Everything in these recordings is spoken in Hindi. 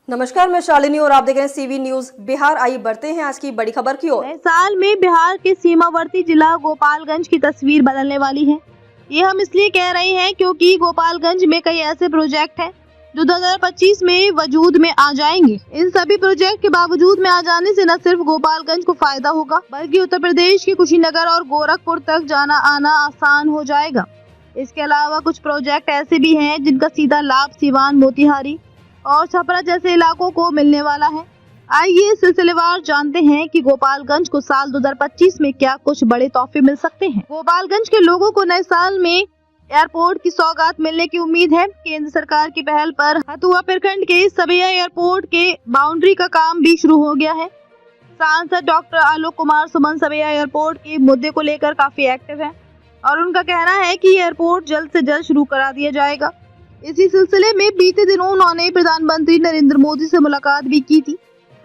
नमस्कार, मैं शालिनी और आप देख रहे हैं सीवी न्यूज बिहार। आइए बढ़ते हैं आज की बड़ी खबर की ओर। नए साल में बिहार के सीमावर्ती जिला गोपालगंज की तस्वीर बदलने वाली है। ये हम इसलिए कह रहे हैं क्योंकि गोपालगंज में कई ऐसे प्रोजेक्ट हैं जो 2025 में वजूद में आ जाएंगे। इन सभी प्रोजेक्ट के बावजूद में आ जाने से न सिर्फ गोपालगंज को फायदा होगा बल्कि उत्तर प्रदेश के कुशीनगर और गोरखपुर तक जाना आना आसान हो जाएगा। इसके अलावा कुछ प्रोजेक्ट ऐसे भी हैं जिनका सीधा लाभ सीवान, मोतिहारी और छपरा जैसे इलाकों को मिलने वाला है। आइए सिलसिलेवार जानते हैं कि गोपालगंज को साल 2025 में क्या कुछ बड़े तोहफे मिल सकते हैं। गोपालगंज के लोगों को नए साल में एयरपोर्ट की सौगात मिलने की उम्मीद है। केंद्र सरकार की पहल पर हथुआ प्रखंड के सबैया एयरपोर्ट के बाउंड्री का काम भी शुरू हो गया है। सांसद डॉक्टर आलोक कुमार सुमन सबैया एयरपोर्ट के मुद्दे को लेकर काफी एक्टिव है और उनका कहना है कि एयरपोर्ट जल्द से जल्द शुरू करा दिया जाएगा। इसी सिलसिले में बीते दिनों उन्होंने प्रधानमंत्री नरेंद्र मोदी से मुलाकात भी की थी।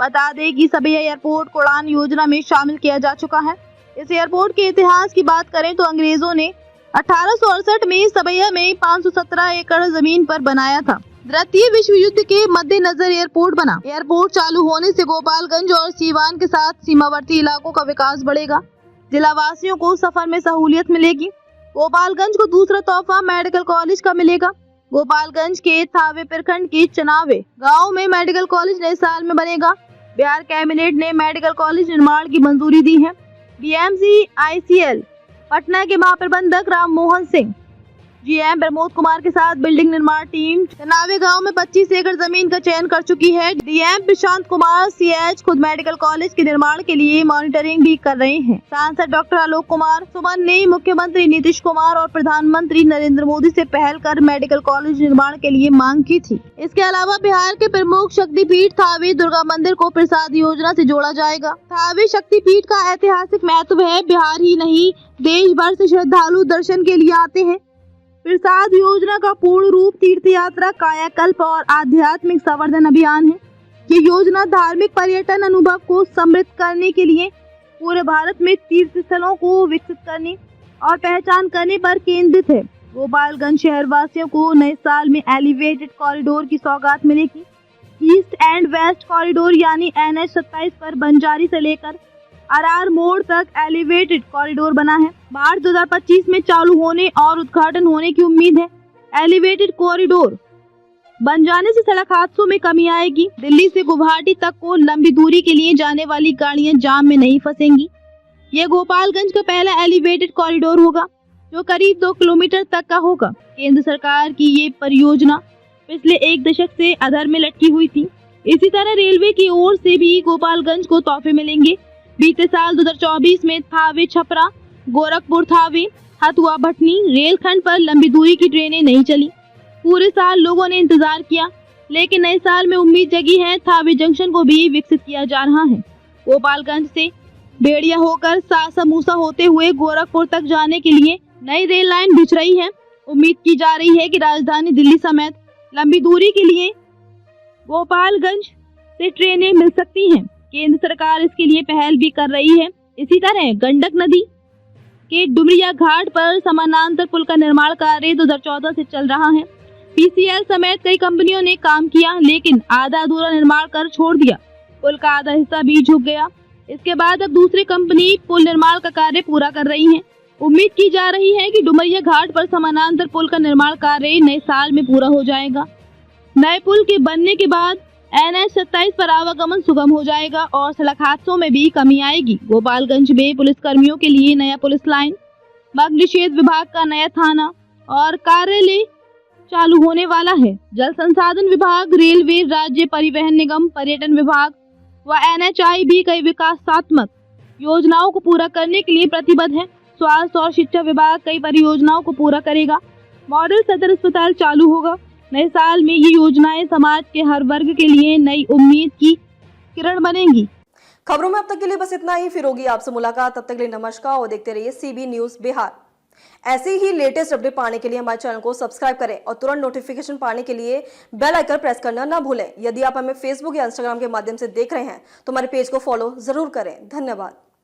बता दें कि सबैया एयरपोर्ट को उड़ान योजना में शामिल किया जा चुका है। इस एयरपोर्ट के इतिहास की बात करें तो अंग्रेजों ने 1868 में सबैया में 517 एकड़ जमीन पर बनाया था। द्वितीय विश्व युद्ध के मद्देनजर एयरपोर्ट बना। एयरपोर्ट चालू होने से गोपालगंज और सीवान के साथ सीमावर्ती इलाकों का विकास बढ़ेगा। जिला वासियों को सफर में सहूलियत मिलेगी। गोपालगंज को दूसरा तोहफा मेडिकल कॉलेज का मिलेगा। गोपालगंज के थावे प्रखंड के चनावे गांव में मेडिकल कॉलेज नए साल में बनेगा। बिहार कैबिनेट ने मेडिकल कॉलेज निर्माण की मंजूरी दी है। बीएमसी आईसीएल पटना के महाप्रबंधक राम मोहन सिंह, जीएम प्रमोद कुमार के साथ बिल्डिंग निर्माण टीम चनावे गांव में 25 एकड़ जमीन का चयन कर चुकी है। डीएम प्रशांत कुमार सीएच खुद मेडिकल कॉलेज के निर्माण के लिए मॉनिटरिंग भी कर रहे हैं। सांसद डॉक्टर आलोक कुमार सुमन ने मुख्यमंत्री नीतीश कुमार और प्रधानमंत्री नरेंद्र मोदी से पहल कर मेडिकल कॉलेज निर्माण के लिए मांग की थी। इसके अलावा बिहार के प्रमुख शक्तिपीठ थावे दुर्गा मंदिर को प्रसाद योजना से जोड़ा जाएगा। थावे शक्तिपीठ का ऐतिहासिक महत्व है। बिहार ही नहीं देश भर से श्रद्धालु दर्शन के लिए आते हैं। प्रसाद योजना का पूर्ण रूप तीर्थ यात्रा, कायाकल्प और आध्यात्मिक संवर्धन अभियान है। ये योजना धार्मिक पर्यटन अनुभव को समृद्ध करने के लिए पूरे भारत में तीर्थ स्थलों को विकसित करने और पहचान करने पर केंद्रित है। गोपालगंज शहर वासियों को नए साल में एलिवेटेड कॉरिडोर की सौगात मिलेगी। ईस्ट एंड वेस्ट कॉरिडोर यानी NH 27 पर बंजारी से लेकर आरआर मोड़ तक एलिवेटेड कॉरिडोर बना है। मार्च 2025 में चालू होने और उद्घाटन होने की उम्मीद है। एलिवेटेड कॉरिडोर बन जाने से सड़क हादसों में कमी आएगी। दिल्ली से गुवाहाटी तक को लंबी दूरी के लिए जाने वाली गाड़ियां जाम में नहीं फंसेंगी। यह गोपालगंज का पहला एलिवेटेड कॉरिडोर होगा जो करीब 2 किलोमीटर तक का होगा। केंद्र सरकार की ये परियोजना पिछले 1 दशक से अधर में लटकी हुई थी। इसी तरह रेलवे की ओर से भी गोपालगंज को तोहफे मिलेंगे। बीते साल 2024 में थावे छपरा, गोरखपुर थावे, हथुआ भटनी रेलखंड पर लंबी दूरी की ट्रेनें नहीं चली। पूरे साल लोगों ने इंतजार किया, लेकिन नए साल में उम्मीद जगी है। थावे जंक्शन को भी विकसित किया जा रहा है। गोपालगंज से बेड़िया होकर सासा मूसा होते हुए गोरखपुर तक जाने के लिए नई रेल लाइन बिछ रही है। उम्मीद की जा रही है कि राजधानी दिल्ली समेत लंबी दूरी के लिए गोपालगंज से ट्रेनें मिल सकती हैं। केंद्र सरकार इसके लिए पहल भी कर रही है। इसी तरह गंडक नदी के डुमरिया घाट पर समानांतर पुल का निर्माण कार्य 2014 से चल रहा है। PCL समेत कई कंपनियों ने काम किया, लेकिन आधा अधूरा निर्माण कर छोड़ दिया। पुल का आधा हिस्सा भी झुक गया। इसके बाद अब दूसरी कंपनी पुल निर्माण का कार्य पूरा कर रही है। उम्मीद की जा रही है कि डुमरिया घाट पर समानांतर पुल का निर्माण कार्य नए साल में पूरा हो जाएगा। नए पुल के बनने के बाद NH 27 पर आवागमन सुगम हो जाएगा और सड़क हादसों में भी कमी आएगी। गोपालगंज में पुलिस कर्मियों के लिए नया पुलिस लाइन, बाघ निषेध विभाग का नया थाना और कार्यालय चालू होने वाला है। जल संसाधन विभाग, रेलवे, राज्य परिवहन निगम, पर्यटन विभाग व NHI भी कई विकासात्मक योजनाओं को पूरा करने के लिए प्रतिबद्ध है। स्वास्थ्य और शिक्षा विभाग कई परियोजनाओं को पूरा करेगा। मॉडल सदर अस्पताल चालू होगा। नए साल में ये योजनाएं समाज के हर वर्ग के लिए नई उम्मीद की किरण बनेंगी। खबरों में अब तक के लिए बस इतना ही। फिर होगी आपसे मुलाकात। तब तक के लिए नमस्कार और देखते रहिए सीबी न्यूज बिहार। ऐसे ही लेटेस्ट अपडेट पाने के लिए हमारे चैनल को सब्सक्राइब करें और तुरंत नोटिफिकेशन पाने के लिए बेल आइकन प्रेस करना ना भूलें। यदि आप हमें फेसबुक या इंस्टाग्राम के माध्यम से देख रहे हैं तो हमारे पेज को फॉलो जरूर करें। धन्यवाद।